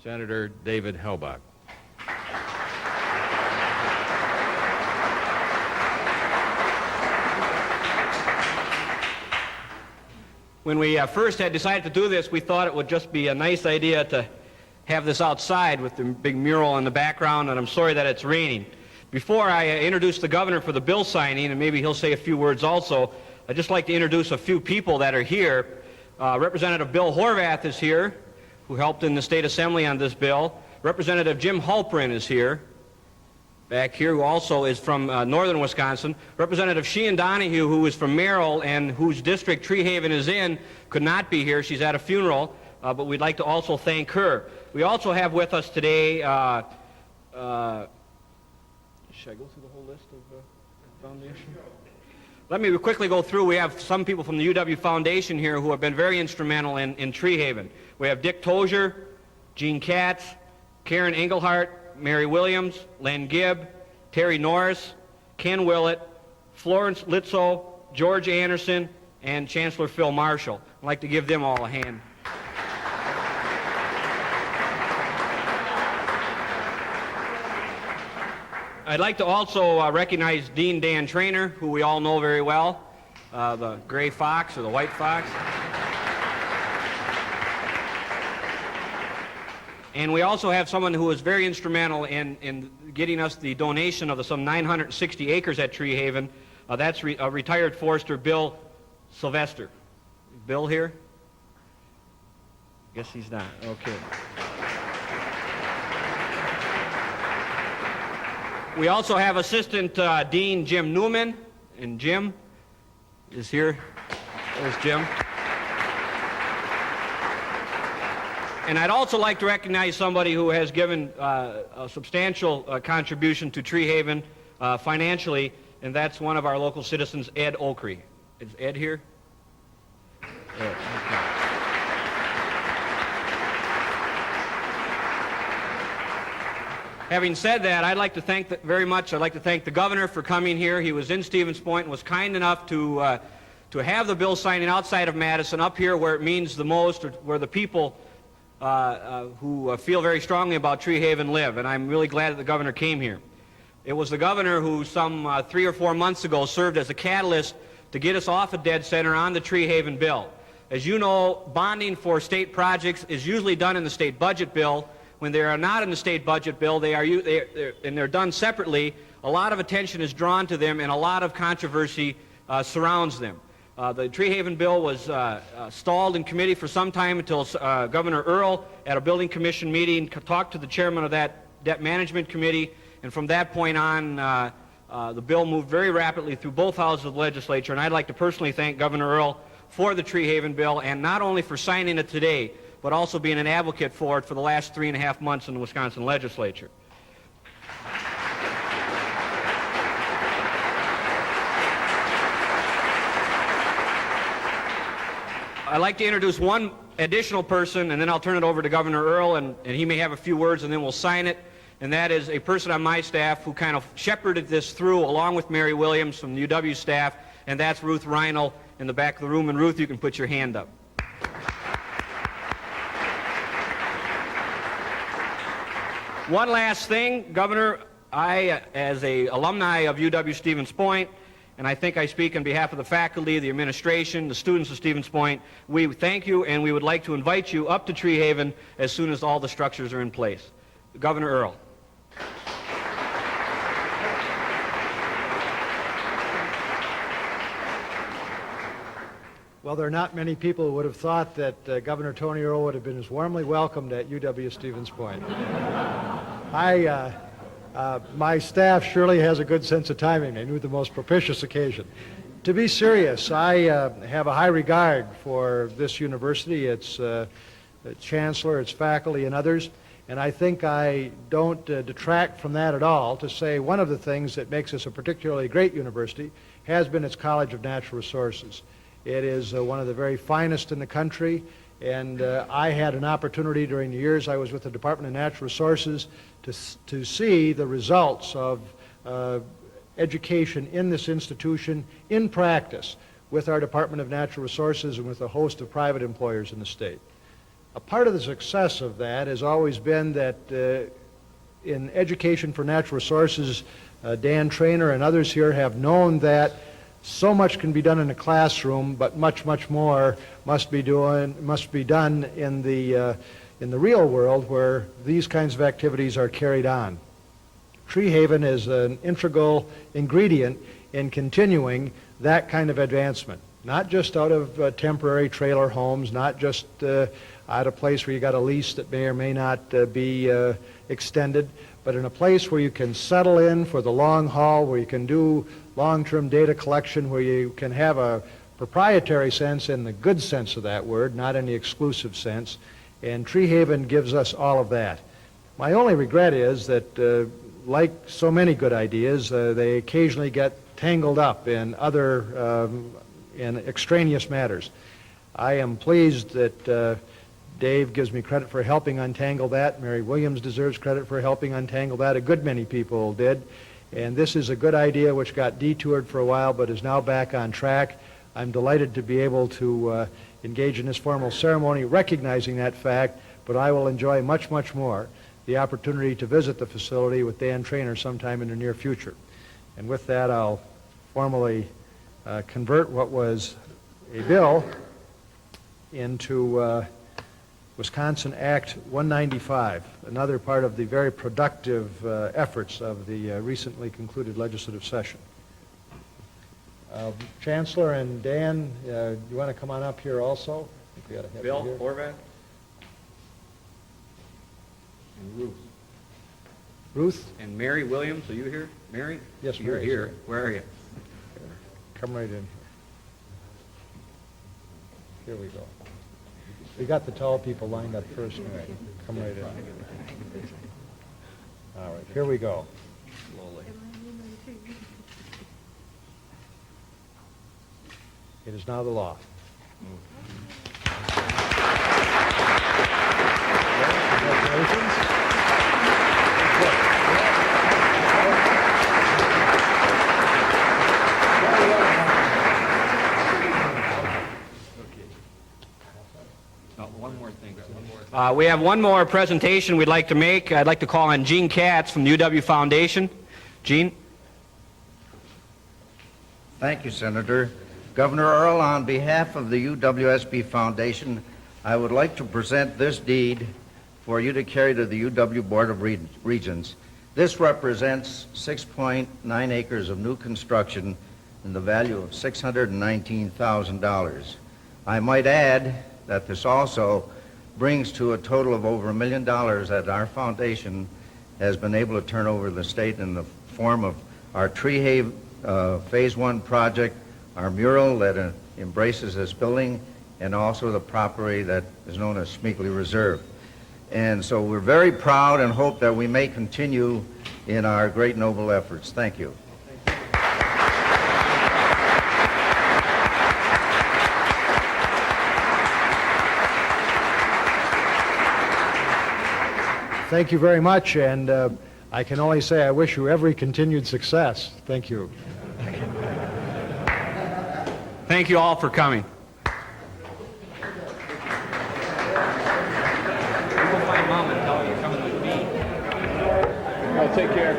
Senator David Helbach. When we first had decided to do this, we thought it would just be a nice idea to have this outside with the big mural in the background, and I'm sorry that it's raining. Before I introduce the governor for the bill signing, and maybe he'll say a few words also, I'd just like to introduce a few people that are here. Representative Bill Horvath is here, who helped in the State Assembly on this bill. Representative Jim Halprin is here, back here, who also is from northern Wisconsin. Representative Sheehan Donahue, who is from Merrill and whose district Treehaven is in, could not be here. She's at a funeral, but we'd like to also thank her. We also have with us today, should I go through the whole list of the foundation? Let me quickly go through. We have some people from the UW Foundation here who have been very instrumental in Treehaven. We have Dick Tozier, Gene Katz, Karen Engelhart, Mary Williams, Len Gibb, Terry Norris, Ken Willett, Florence Litzo, George Anderson, and Chancellor Phil Marshall. I'd like to give them all a hand. I'd like to also recognize Dean Dan Trainer, who we all know very well, the gray fox or the white fox. And we also have someone who was very instrumental in getting us the donation of some 960 acres at Treehaven. That's retired forester Bill Sylvester. Bill here? Guess he's not. Okay. We also have Assistant Dean Jim Newman, and Jim is here. There's Jim. And I'd also like to recognize somebody who has given a substantial contribution to Treehaven financially, and that's one of our local citizens, Ed Okry. Is Ed here? Ed, okay. Having said that, I'd like to thank the governor for coming here. He was in Stevens Point and was kind enough to have the bill signing outside of Madison, up here where it means the most, or where the people who feel very strongly about Treehaven live, and I'm really glad that the governor came here. It was the governor who some 3 or 4 months ago served as a catalyst to get us off a dead center on the Treehaven bill. As you know, bonding for state projects is usually done in the state budget bill. When they are not in the state budget bill, and they're done separately, a lot of attention is drawn to them and a lot of controversy surrounds them. The Treehaven bill was stalled in committee for some time until Governor Earl, at a building commission meeting, talked to the chairman of that debt management committee, and from that point on, the bill moved very rapidly through both houses of the legislature, and I'd like to personally thank Governor Earl for the Treehaven bill, and not only for signing it today, but also being an advocate for it for the last 3.5 months in the Wisconsin legislature. I'd like to introduce one additional person, and then I'll turn it over to Governor Earl, and he may have a few words, and then we'll sign it. And that is a person on my staff who kind of shepherded this through, along with Mary Williams from the UW staff, and that's Ruth Reinl in the back of the room. And Ruth, you can put your hand up. One last thing, Governor, I, as an alumni of UW Stevens Point, and I think I speak on behalf of the faculty, the administration, the students of Stevens Point, we thank you, and we would like to invite you up to Treehaven as soon as all the structures are in place. Governor Earl. Well, there are not many people who would have thought that Governor Tony Earl would have been as warmly welcomed at UW Stevens Point. My staff surely has a good sense of timing. They knew the most propitious occasion. To be serious, I have a high regard for this university, its chancellor, its faculty, and others, and I think I don't detract from that at all to say one of the things that makes us a particularly great university has been its College of Natural Resources. It is one of the very finest in the country, and I had an opportunity during the years I was with the Department of Natural Resources to see the results of education in this institution in practice with our Department of Natural Resources and with a host of private employers in the state. A part of the success of that has always been that in education for natural resources, Dan Trainer and others here have known that so much can be done in a classroom, but much, much more must be done in the real world where these kinds of activities are carried on. Treehaven is an integral ingredient in continuing that kind of advancement, not just out of temporary trailer homes, not just at a place where you got a lease that may or may not be extended, but in a place where you can settle in for the long haul, where you can do long-term data collection, where you can have a proprietary sense in the good sense of that word, not in the exclusive sense, and Treehaven gives us all of that. My only regret is that, like so many good ideas, they occasionally get tangled up in other in extraneous matters. I am pleased that Dave gives me credit for helping untangle that. Mary Williams deserves credit for helping untangle that. A good many people did. And this is a good idea which got detoured for a while but is now back on track. I'm delighted to be able to engage in this formal ceremony recognizing that fact, but I will enjoy much, much more the opportunity to visit the facility with Dan Trainer sometime in the near future. And with that, I'll formally convert what was a bill into Wisconsin Act 195, another part of the very productive efforts of the recently concluded legislative session. Chancellor and Dan, you want to come on up here also? I think we ought to have Bill, you here. Horvath, and Ruth. Ruth? And Mary Williams, are you here? Mary? Yes, you're Mary's here. here. Where are you? Come right in here. Here we go. We got the tall people lined up first. Right. Come right in. All right, here we go. Slowly. It is now the law. Congratulations. One more thing. We have one more presentation we'd like to make. I'd like to call on Gene Katz from the UW Foundation. Gene? Thank you, Senator. Governor Earl, on behalf of the UWSP Foundation, I would like to present this deed for you to carry to the UW Board of Regents. This represents 6.9 acres of new construction in the value of $619,000. I might add that this also brings to a total of over $1 million that our foundation has been able to turn over the state in the form of our Treehaven Phase 1 project, our mural that embraces this building, and also the property that is known as Schmeekley Reserve. And so we're very proud and hope that we may continue in our great noble efforts. Thank you. Thank you very much, and I can only say I wish you every continued success. Thank you. Thank you all for coming. We'll find Mom and tell her you're coming with me. I'll take care.